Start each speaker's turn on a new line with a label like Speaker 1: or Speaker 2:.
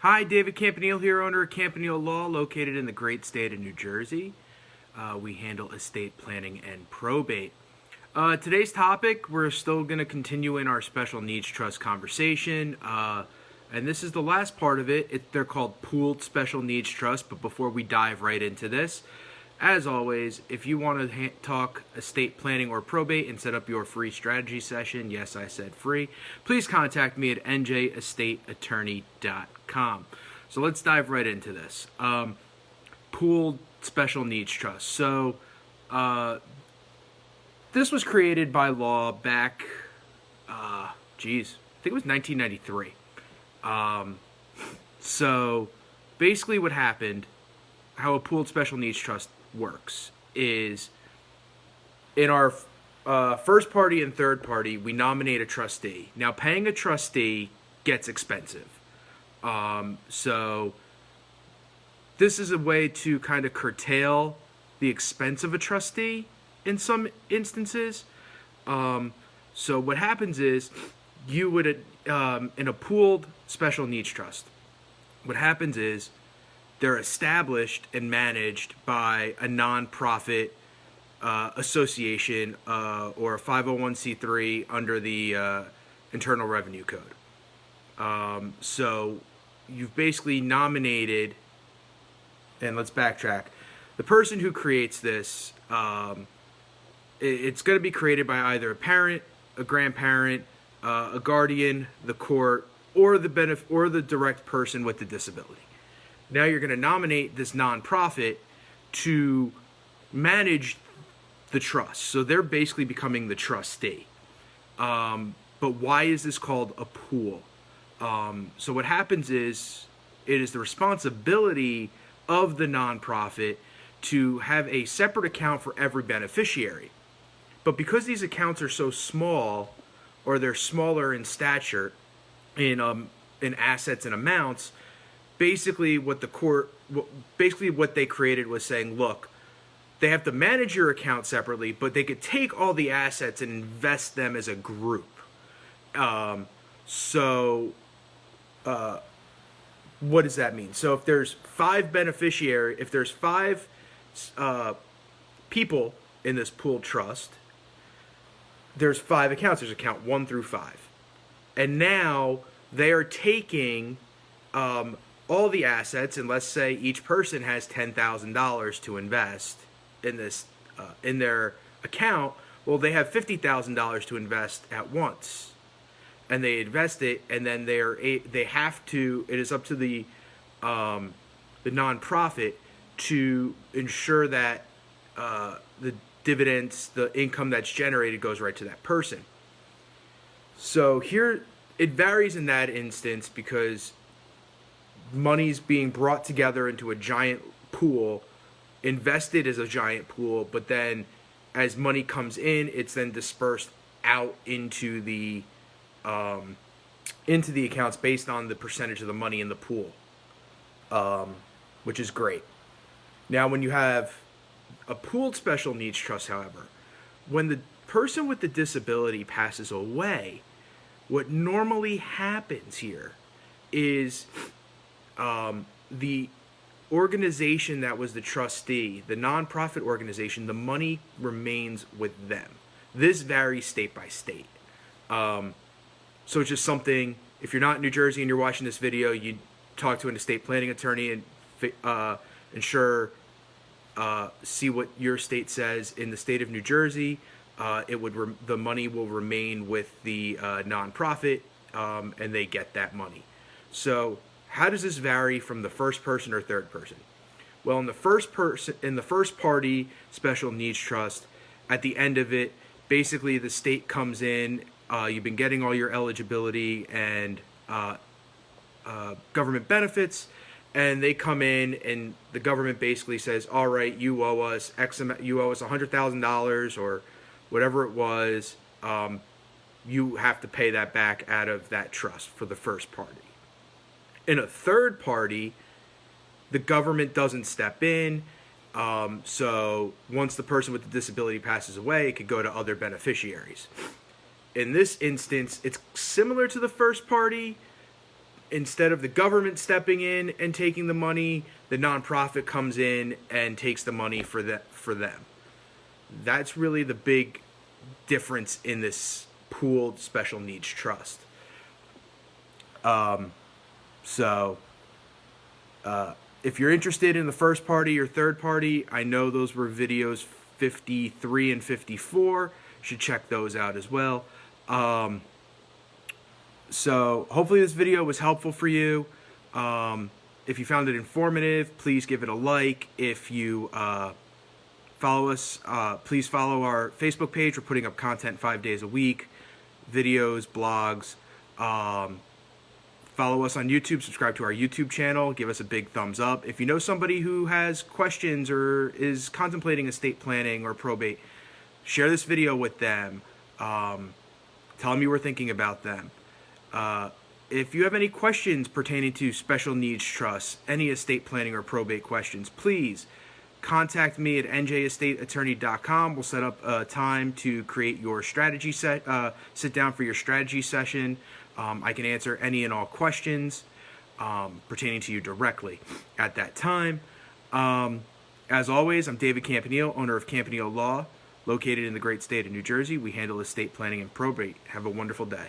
Speaker 1: Hi, David Campanile here, owner of Campanile Law, located in the great state of New Jersey. We handle estate planning and probate. Today's topic, we're still going to continue in our special needs trust conversation. And this is the last part of it. They're called pooled special needs trust. But before we dive right into this, as always, if you want to talk estate planning or probate and set up your free strategy session, yes, I said free, please contact me at njestateattorney.com. So let's dive right into this. Pooled special needs trust. So this was created by law back, I think it was 1993. So basically what happened, how a pooled special needs trust works is in our first party and third party, we nominate a trustee. Now, paying a trustee gets expensive. So this is a way to kind of curtail the expense of a trustee in some instances. So what happens is you would, in a pooled special needs trust, what happens is they're established and managed by a nonprofit association or a 501c3 under the Internal Revenue Code. So you've basically nominated, and let's backtrack. The person who creates this, it's going to be created by either a parent, a grandparent, a guardian, the court, or the direct person with the disability. Now you're going to nominate this nonprofit to manage the trust. So they're basically becoming the trustee. But why is this called a pool? So what happens is it is the responsibility of the nonprofit to have a separate account for every beneficiary. But because these accounts are so small, or they're smaller in stature, in assets and amounts, basically what they created was saying, look, they have to manage your account separately, but they could take all the assets and invest them as a group. What does that mean? So if there's five people in this pooled trust, there's 5 accounts. There's account 1 through 5. And now they are taking all the assets, and let's say each person has $10,000 to invest in this in their account. Well, they have $50,000 to invest at once, and they invest it, and then they have to. It is up to the nonprofit to ensure that the dividends, the income that's generated, goes right to that person. So here it varies in that instance because money's being brought together into a giant pool, invested as a giant pool, but then as money comes in, it's then dispersed out into the accounts based on the percentage of the money in the pool, which is great. Now, when you have a pooled special needs trust, however, when the person with the disability passes away, what normally happens here is the organization that was the trustee, the nonprofit organization, the money remains with them. This varies state by state. So it's just something, if you're not in New Jersey and you're watching this video, you talk to an estate planning attorney and see what your state says. In the state of New Jersey, the money will remain with the nonprofit, and they get that money. So how does this vary from the first person or third person? Well, in the first party special needs trust, at the end of it, basically the state comes in. You've been getting all your eligibility and government benefits, and they come in, and the government basically says, "All right, you owe us X amount. You owe us $100,000 or whatever it was. You have to pay that back out of that trust for the first party." In a third party, the government doesn't step in. So once the person with the disability passes away, it could go to other beneficiaries. In this instance, it's similar to the first party, instead of the government stepping in and taking the money, the nonprofit comes in and takes the money for them. That's really the big difference in this pooled special needs trust. If you're interested in the first party or third party, I know those were videos 53 and 54. You should check those out as well. So hopefully this video was helpful for you. If you found it informative, please give it a like. If you follow us, please follow our Facebook page. We're putting up content 5 days a week, videos, blogs. Follow us on YouTube, subscribe to our YouTube channel, give us a big thumbs up. If you know somebody who has questions or is contemplating estate planning or probate, share this video with them. Tell them you were thinking about them. If you have any questions pertaining to special needs trusts, any estate planning or probate questions, please contact me at njestateattorney.com. We'll set up a time to create your strategy sit down for your strategy session. I can answer any and all questions pertaining to you directly at that time. As always, I'm David Campanile, owner of Campanile Law, located in the great state of New Jersey. We handle estate planning and probate. Have a wonderful day.